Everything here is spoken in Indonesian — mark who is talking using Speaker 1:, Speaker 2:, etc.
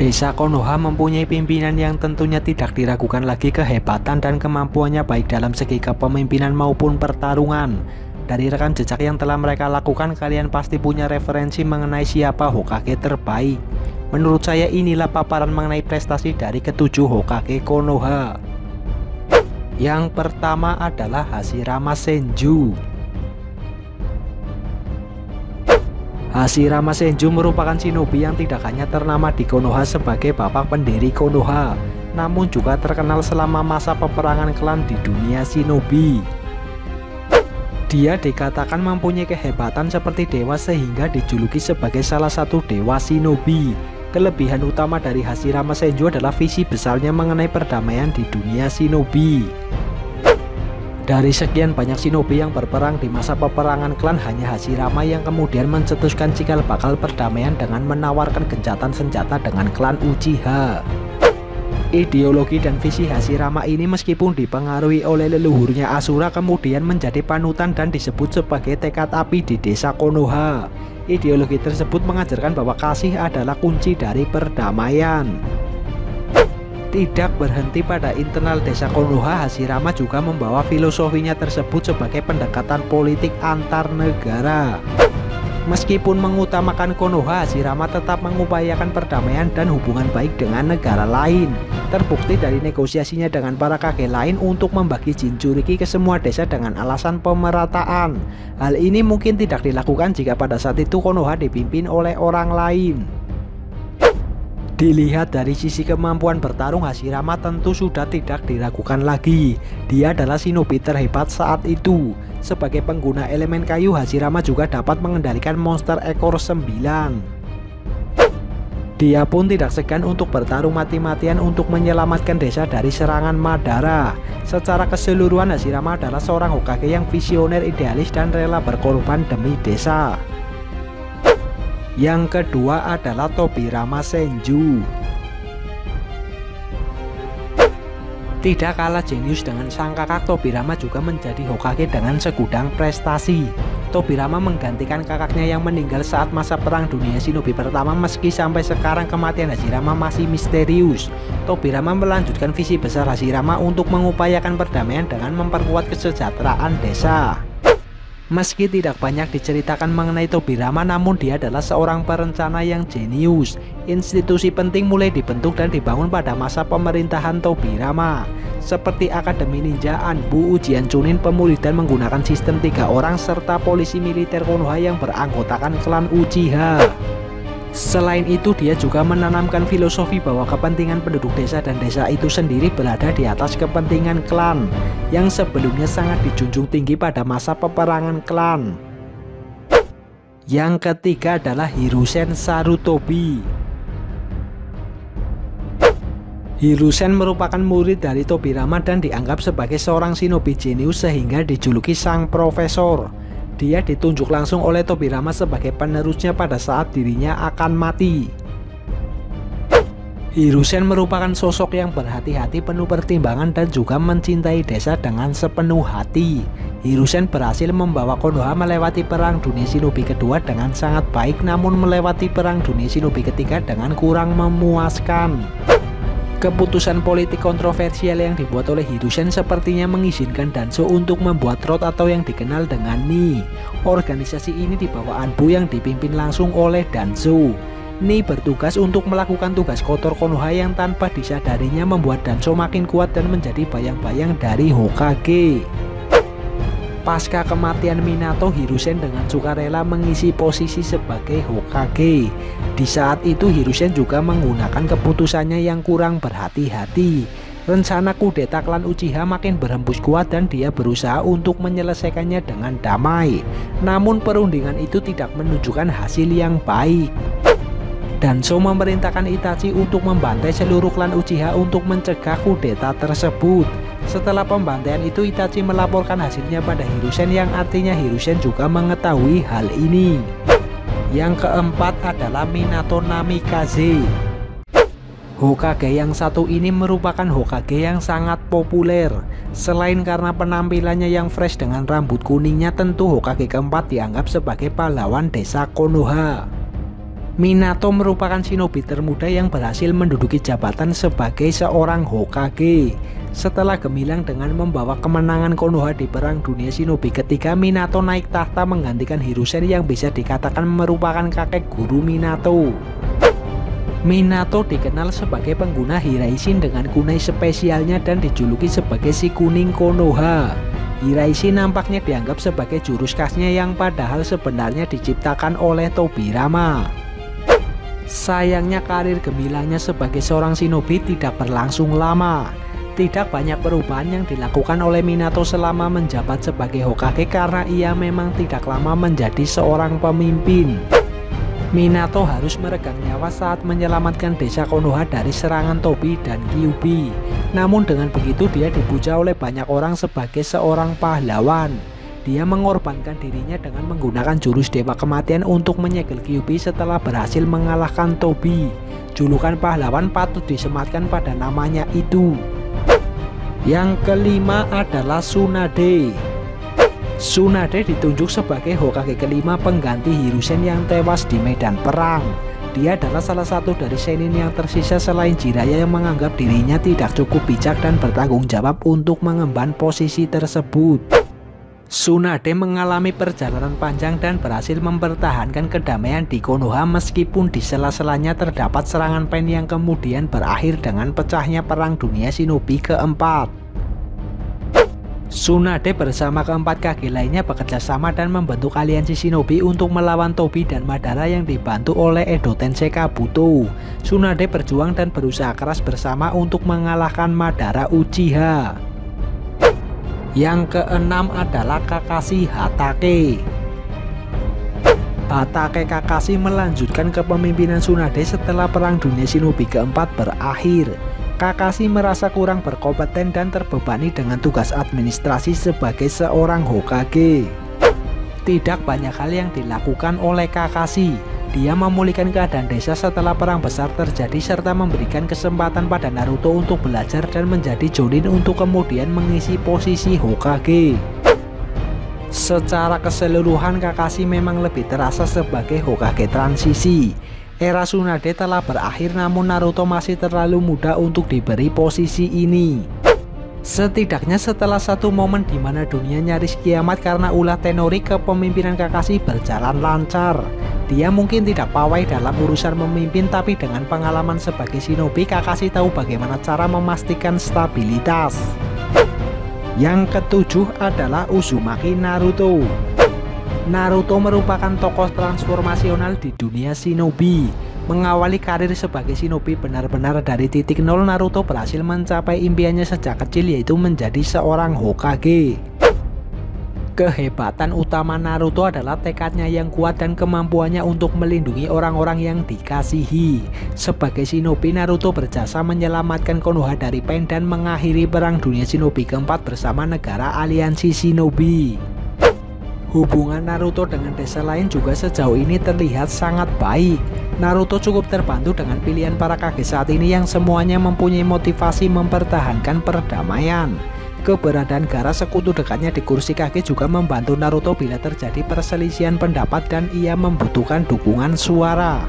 Speaker 1: Desa Konoha mempunyai pimpinan yang tentunya tidak diragukan lagi kehebatan dan kemampuannya baik dalam segi kepemimpinan maupun pertarungan. Dari rekam jejak yang telah mereka lakukan, kalian pasti punya referensi mengenai siapa Hokage terbaik. Menurut saya inilah paparan mengenai prestasi dari ketujuh Hokage Konoha. Yang pertama adalah Hashirama Senju. Hashirama Senju merupakan shinobi yang tidak hanya ternama di Konoha sebagai bapak pendiri Konoha, namun juga terkenal selama masa peperangan klan di dunia shinobi. Dia dikatakan mempunyai kehebatan seperti dewa sehingga dijuluki sebagai salah satu dewa shinobi. Kelebihan utama dari Hashirama Senju adalah visi besarnya mengenai perdamaian di dunia shinobi. Dari sekian banyak shinobi yang berperang di masa peperangan klan, hanya Hashirama yang kemudian mencetuskan cikal bakal perdamaian dengan menawarkan gencatan senjata dengan klan Uchiha. Ideologi dan visi Hashirama ini meskipun dipengaruhi oleh leluhurnya Asura kemudian menjadi panutan dan disebut sebagai tekad api di desa Konoha. Ideologi tersebut mengajarkan bahwa kasih adalah kunci dari perdamaian. Tidak berhenti pada internal desa Konoha, Hashirama juga membawa filosofinya tersebut sebagai pendekatan politik antar negara. Meskipun mengutamakan Konoha, Hashirama tetap mengupayakan perdamaian dan hubungan baik dengan negara lain. Terbukti dari negosiasinya dengan para kage lain untuk membagi Jinchuriki ke semua desa dengan alasan pemerataan. Hal ini mungkin tidak dilakukan jika pada saat itu Konoha dipimpin oleh orang lain. Dilihat dari sisi kemampuan bertarung, Hashirama tentu sudah tidak diragukan lagi. Dia adalah shinobi terhebat saat itu. Sebagai pengguna elemen kayu, Hashirama juga dapat mengendalikan monster ekor 9. Dia pun tidak segan untuk bertarung mati-matian untuk menyelamatkan desa dari serangan Madara. Secara keseluruhan, Hashirama adalah seorang Hokage yang visioner, idealis, dan rela berkorban demi desa. Yang kedua adalah Tobirama Senju. Tidak kalah jenius dengan sang kakak, Tobirama juga menjadi Hokage dengan segudang prestasi. Tobirama menggantikan kakaknya yang meninggal saat masa perang dunia shinobi pertama. Meski sampai sekarang kematian Hashirama masih misterius, Tobirama melanjutkan visi besar Hashirama untuk mengupayakan perdamaian dengan memperkuat kesejahteraan desa. Meski tidak banyak diceritakan mengenai Tobirama, namun dia adalah seorang perencana yang jenius. Institusi penting mulai dibentuk dan dibangun pada masa pemerintahan Tobirama, seperti Akademi Ninja, Anbu, Ujian Chunin, pemuridan menggunakan sistem 3 orang, serta polisi militer Konoha yang beranggotakan klan Uchiha. Selain itu, dia juga menanamkan filosofi bahwa kepentingan penduduk desa dan desa itu sendiri berada di atas kepentingan klan, yang sebelumnya sangat dijunjung tinggi pada masa peperangan klan. Yang ketiga adalah Hiruzen Sarutobi. Hiruzen merupakan murid dari Tobirama dan dianggap sebagai seorang shinobi jenius sehingga dijuluki sang profesor. Dia ditunjuk langsung oleh Tobirama sebagai penerusnya pada saat dirinya akan mati. Hiruzen merupakan sosok yang berhati-hati, penuh pertimbangan, dan juga mencintai desa dengan sepenuh hati. Hiruzen berhasil membawa Konoha melewati perang dunia shinobi kedua dengan sangat baik, namun melewati perang dunia shinobi ketiga dengan kurang memuaskan. Keputusan politik kontroversial yang dibuat oleh Hiruzen sepertinya mengizinkan Danzo untuk membuat road atau yang dikenal dengan Ni. Organisasi ini di bawah Anbu yang dipimpin langsung oleh Danzo. Ni bertugas untuk melakukan tugas kotor Konoha yang tanpa disadarinya membuat Danzo makin kuat dan menjadi bayang-bayang dari Hokage. Pasca kematian Minato, Hiruzen dengan sukarela mengisi posisi sebagai Hokage. Di saat itu Hiruzen juga menggunakan keputusannya yang kurang berhati-hati. Rencana kudeta klan Uchiha makin berhembus kuat dan dia berusaha untuk menyelesaikannya dengan damai. Namun perundingan itu tidak menunjukkan hasil yang baik. Danzo memerintahkan Itachi untuk membantai seluruh klan Uchiha untuk mencegah kudeta tersebut. Setelah pembantaian itu, Itachi melaporkan hasilnya pada Hiruzen, yang artinya Hiruzen juga mengetahui hal ini. Yang keempat adalah Minato Namikaze. Hokage yang satu ini merupakan Hokage yang sangat populer. Selain karena penampilannya yang fresh dengan rambut kuningnya, tentu Hokage keempat dianggap sebagai pahlawan desa Konoha. Minato merupakan shinobi termuda yang berhasil menduduki jabatan sebagai seorang Hokage. Setelah gemilang dengan membawa kemenangan Konoha di Perang Dunia Shinobi ketiga, Minato naik tahta menggantikan Hiruzen yang bisa dikatakan merupakan kakek guru Minato. Minato dikenal sebagai pengguna Hiraishin dengan kunai spesialnya dan dijuluki sebagai si kuning Konoha. Hiraishin nampaknya dianggap sebagai jurus khasnya yang padahal sebenarnya diciptakan oleh Tobirama. Sayangnya karir gemilangnya sebagai seorang shinobi tidak berlangsung lama. Tidak banyak perubahan yang dilakukan oleh Minato selama menjabat sebagai Hokage karena ia memang tidak lama menjadi seorang pemimpin. Minato harus meregang nyawa saat menyelamatkan desa Konoha dari serangan Tobi dan Kyuubi. Namun dengan begitu dia dipuja oleh banyak orang sebagai seorang pahlawan. Dia mengorbankan dirinya dengan menggunakan jurus Dewa Kematian untuk menyegel Kyuubi setelah berhasil mengalahkan Tobi. Julukan pahlawan patut disematkan pada namanya itu. Yang kelima adalah Tsunade. Tsunade ditunjuk sebagai Hokage kelima pengganti Hiruzen yang tewas di medan perang. Dia adalah salah satu dari Sennin yang tersisa selain Jiraiya yang menganggap dirinya tidak cukup bijak dan bertanggung jawab untuk mengemban posisi tersebut. Tsunade mengalami perjalanan panjang dan berhasil mempertahankan kedamaian di Konoha meskipun di sela-selanya terdapat serangan Pain yang kemudian berakhir dengan pecahnya Perang Dunia Shinobi keempat. Tsunade bersama keempat kage lainnya bekerja sama dan membentuk aliansi shinobi untuk melawan Tobi dan Madara yang dibantu oleh Edo Tensei Kabuto. Tsunade berjuang dan berusaha keras bersama untuk mengalahkan Madara Uchiha. Yang keenam adalah Kakashi Hatake. Hatake Kakashi melanjutkan kepemimpinan Tsunade setelah Perang Dunia Shinobi keempat berakhir. Kakashi merasa kurang berkompeten dan terbebani dengan tugas administrasi sebagai seorang Hokage. Tidak banyak hal yang dilakukan oleh Kakashi. Dia memulihkan keadaan desa setelah perang besar terjadi serta memberikan kesempatan pada Naruto untuk belajar dan menjadi Jonin untuk kemudian mengisi posisi Hokage. Secara keseluruhan Kakashi memang lebih terasa sebagai Hokage transisi. Era Tsunade telah berakhir namun Naruto masih terlalu muda untuk diberi posisi ini. Setidaknya setelah satu momen di mana dunia nyaris kiamat karena ulah tenori, kepemimpinan Kakashi berjalan lancar. Dia mungkin tidak pawai dalam urusan memimpin, tapi dengan pengalaman sebagai shinobi, Kakashi tahu bagaimana cara memastikan stabilitas. Yang ketujuh adalah Uzumaki Naruto. Naruto merupakan tokoh transformasional di dunia shinobi. Mengawali karir sebagai shinobi benar-benar dari titik nol, Naruto berhasil mencapai impiannya sejak kecil, yaitu menjadi seorang Hokage. Kehebatan utama Naruto adalah tekadnya yang kuat dan kemampuannya untuk melindungi orang-orang yang dikasihi. Sebagai shinobi, Naruto berjasa menyelamatkan Konoha dari Pain dan mengakhiri Perang Dunia Shinobi keempat bersama negara aliansi shinobi. Hubungan Naruto dengan desa lain juga sejauh ini terlihat sangat baik. Naruto cukup terbantu dengan pilihan para kage saat ini yang semuanya mempunyai motivasi mempertahankan perdamaian. Keberadaan Gaara sekutu dekatnya di kursi kage juga membantu Naruto bila terjadi perselisihan pendapat dan ia membutuhkan dukungan suara.